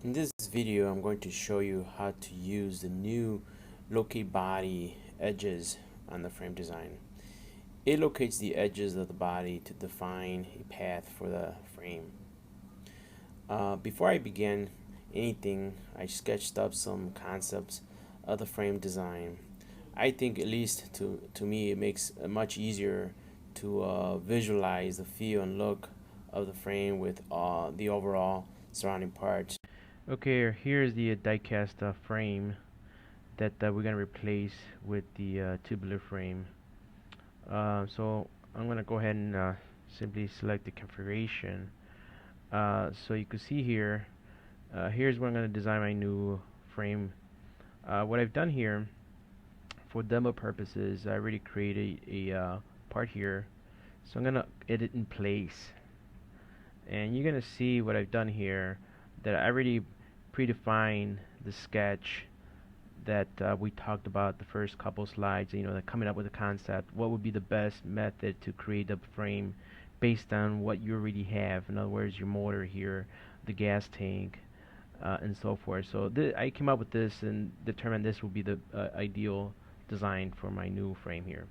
In this video, I'm going to show you how to use the new locate body edges on the frame design. It locates the edges of the body to define a path for the frame. Before I began anything, I sketched up some concepts of the frame design. I think, at least to me, it makes it much easier to visualize the feel and look of the frame with the overall surrounding parts. Okay, here's the die-cast frame that we're going to replace with the tubular frame. So I'm going to go ahead and simply select the configuration. So you can see here, here's where I'm going to design my new frame. What I've done here for demo purposes, I already created a part here. So I'm going to edit in place. And you're going to see what I've done here, that I already predefined the sketch that we talked about the first couple slides, coming up with a concept, what would be the best method to create a frame based on what you already have. In other words, your motor here, the gas tank, and so forth. So I came up with this and determined this will be the ideal design for my new frame here.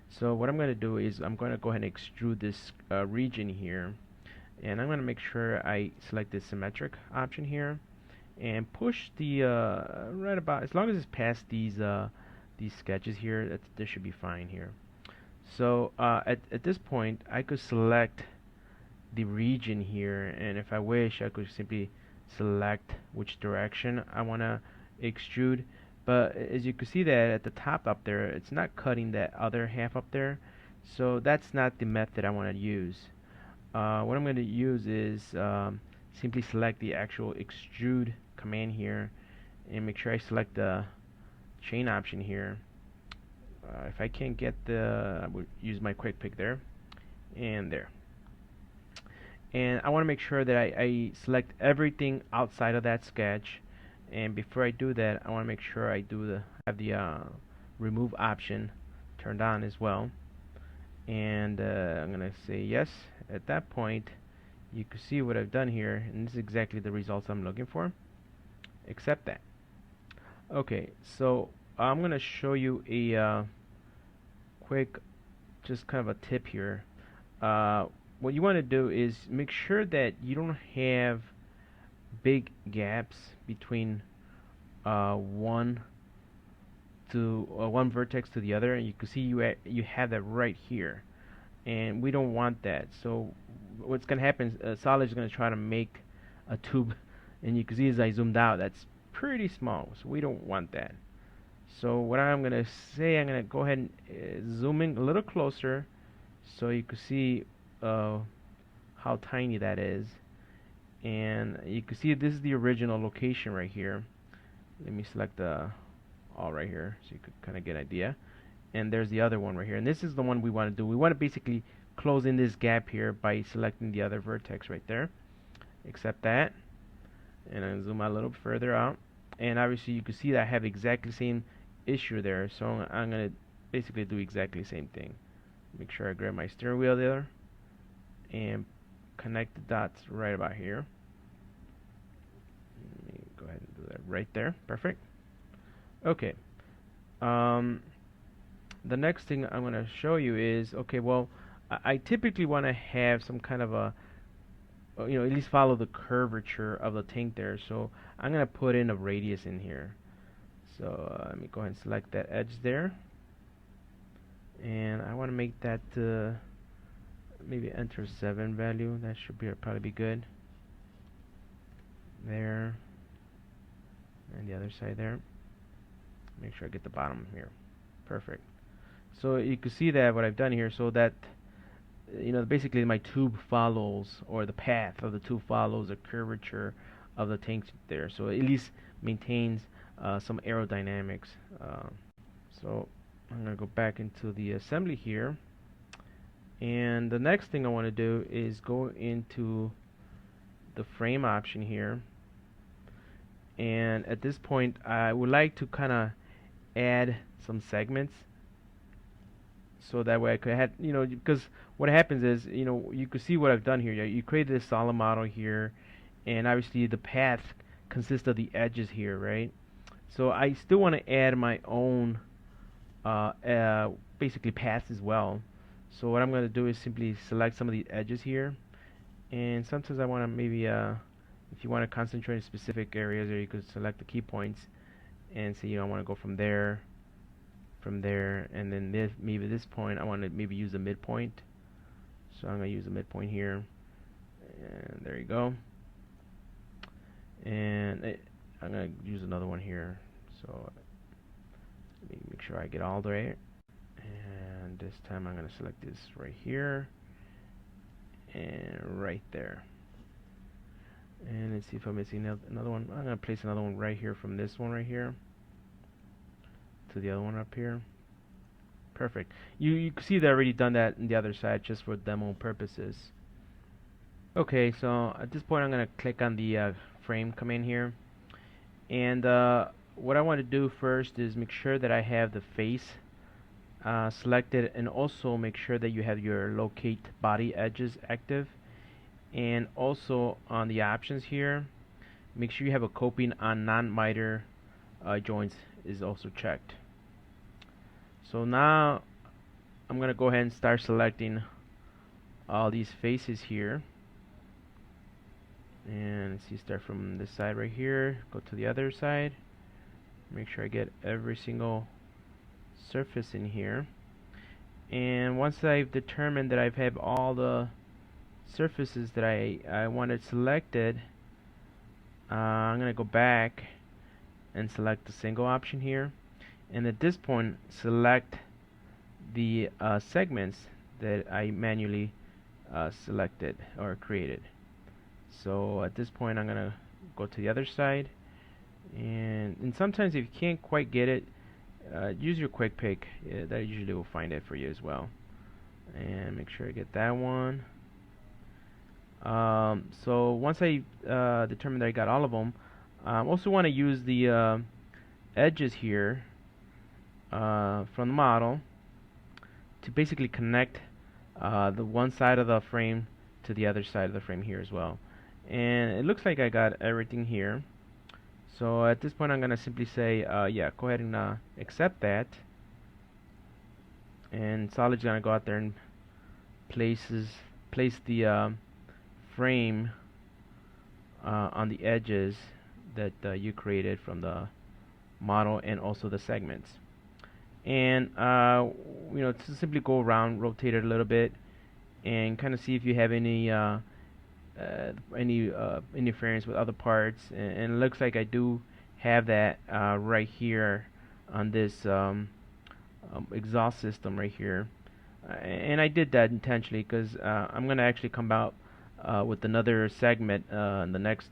So what I'm going to do is I'm going to go ahead and extrude this region here, and I'm going to make sure I select the symmetric option here and push the right about, as long as it's past these sketches here, this should be fine here. So at this point I could select the region here, and if I wish I could simply select which direction I want to extrude. But as you can see that at the top up there, it's not cutting that other half up there, so that's not the method I want to use. What I'm going to use is simply select the actual extrude command here and make sure I select the chain option here. If I can't get I would use my quick pick there and there. And I want to make sure that I select everything outside of that sketch. And before I do that, I want to make sure I have the remove option turned on as well. And I'm gonna say yes. At that point, you can see what I've done here, and this is exactly the results I'm looking for. Accept that. Okay, so I'm gonna show you a quick, just kind of a tip here. What you want to do is make sure that you don't have big gaps between one vertex to the other, and you can see you have that right here, and we don't want that. So what's going to happen is Solid is going to try to make a tube, and you can see as I zoomed out, that's pretty small, so we don't want that. So what I'm going to say, I'm going to go ahead and zoom in a little closer so you can see how tiny that is. And you can see this is the original location right here. Let me select the all right here so you could kind of get an idea. And there's the other one right here, and this is the one we want to do. We want to basically close in this gap here by selecting the other vertex right there. Accept that, and then zoom out a little further out, and obviously you can see that I have exactly the same issue there, so I'm going to basically do exactly the same thing. Make sure I grab my steering wheel there and connect the dots right about here. Let me go ahead and do that right there. Perfect. Okay. The next thing I'm going to show you is, okay, well, I typically want to have some kind of a, at least follow the curvature of the tank there. So I'm going to put in a radius in here. So let me go ahead and select that edge there. And I want to make that maybe enter 7 value. That should probably be good. There. And the other side there. Make sure I get the bottom here. Perfect. So you can see that what I've done here, so that basically my tube follows, or the path of the tube follows the curvature of the tank there, so it at least maintains some aerodynamics. So I'm going to go back into the assembly here, and the next thing I want to do is go into the frame option here, and at this point I would like to kind of add some segments, so that way I could have, because what happens is, you can see what I've done here. You created a solid model here, and obviously the path consists of the edges here, right? So I still want to add my own basically paths as well. So what I'm going to do is simply select some of the edges here, and sometimes I want to maybe if you want to concentrate in specific areas, or you could select the key points and say, I want to go from there, and then maybe this point I want to maybe use the midpoint. So I'm going to use the midpoint here, and there you go. And I'm going to use another one here. So let me make sure I get all the way. And this time I'm going to select this right here and right there. And let's see if I'm missing another one. I'm going to place another one right here from this one right here to the other one up here. Perfect. You can see that I already done that in the other side just for demo purposes. Okay, so at this point I'm going to click on the frame command here. And what I want to do first is make sure that I have the face selected, and also make sure that you have your locate body edges active. And also on the options here, make sure you have a coping on non-miter joints is also checked. So now I'm going to go ahead and start selecting all these faces here. And let's see, start from this side right here, go to the other side, make sure I get every single surface in here. And once I've determined that I've had all the surfaces that I wanted selected, I'm going to go back and select the single option here, and at this point select the segments that I manually selected or created. So at this point I'm going to go to the other side, and sometimes if you can't quite get it, use your quick pick. That usually will find it for you as well. And make sure I get that one. So once I determine that I got all of them, I also want to use the edges here from the model to basically connect the one side of the frame to the other side of the frame here as well. And it looks like I got everything here. So at this point I'm going to simply say, yeah, go ahead and accept that. And Solid's going to go out there and place the frame on the edges that you created from the model, and also the segments. And to simply go around, rotate it a little bit, and kind of see if you have any interference with other parts. And it looks like I do have that right here on this exhaust system right here. And I did that intentionally because I'm going to actually come out with another segment in the next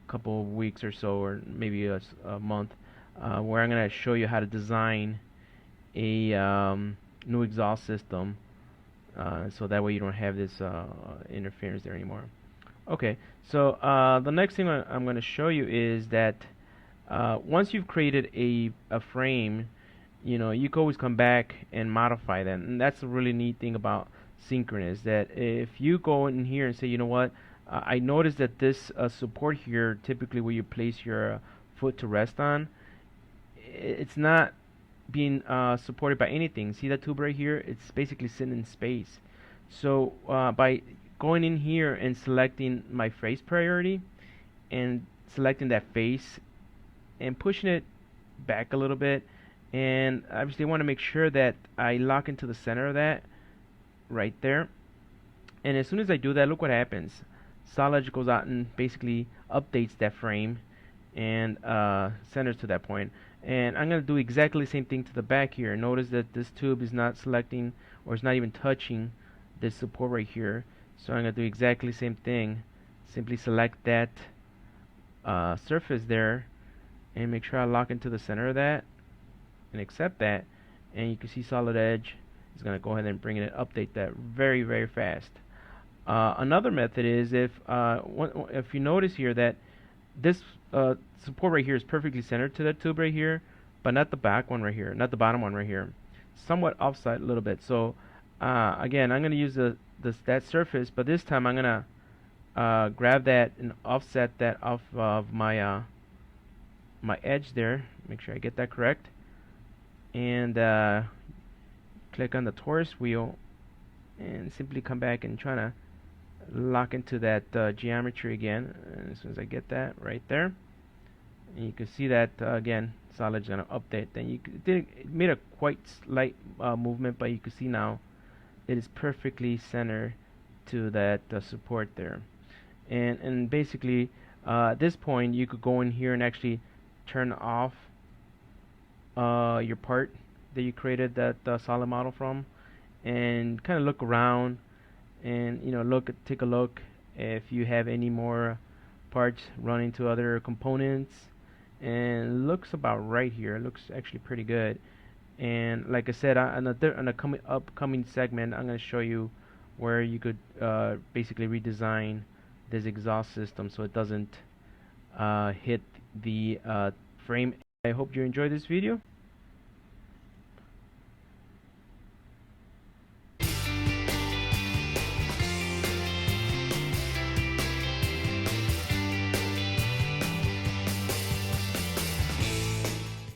couple of weeks or so, or maybe a month, where I'm going to show you how to design a new exhaust system, so that way you don't have this interference there anymore. Okay, so the next thing I'm going to show you is that once you've created a frame, you can always come back and modify that. And that's a really neat thing about Synchronous, that if you go in here and say, you know what, I noticed that this support here, typically where you place your foot to rest on, it's not being supported by anything. See that tube right here? It's basically sitting in space. So by going in here and selecting my face priority and selecting that face and pushing it back a little bit, and obviously I want to make sure that I lock into the center of that right there. And as soon as I do that, look what happens. Solid goes out and basically updates that frame and centers to that point. And I'm going to do exactly the same thing to the back here. Notice that this tube is not selecting, or it's not even touching this support right here. So I'm going to do exactly the same thing. Simply select that surface there and make sure I lock into the center of that and accept that. And you can see Solid Edge is going to go ahead and bring it and update that very, very fast. Another method is if you notice here that this support right here is perfectly centered to that tube right here, but not the back one right here, not the bottom one right here, somewhat offside a little bit. So again, I'm going to use that surface, but this time I'm going to grab that and offset that off of my edge there. Make sure I get that correct. And click on the torus wheel and simply come back and try to lock into that geometry again. And as soon as I get that right there, and you can see that again, Solid's gonna update. Then it made a quite slight movement, but you can see now it is perfectly centered to that support there. And basically at this point you could go in here and actually turn off your part that you created that solid model from, and kind of look around and take a look if you have any more parts running to other components. And it looks about right here. It looks actually pretty good. And like I said, on a upcoming segment, I'm going to show you where you could basically redesign this exhaust system so it doesn't hit the frame. I hope you enjoyed this video.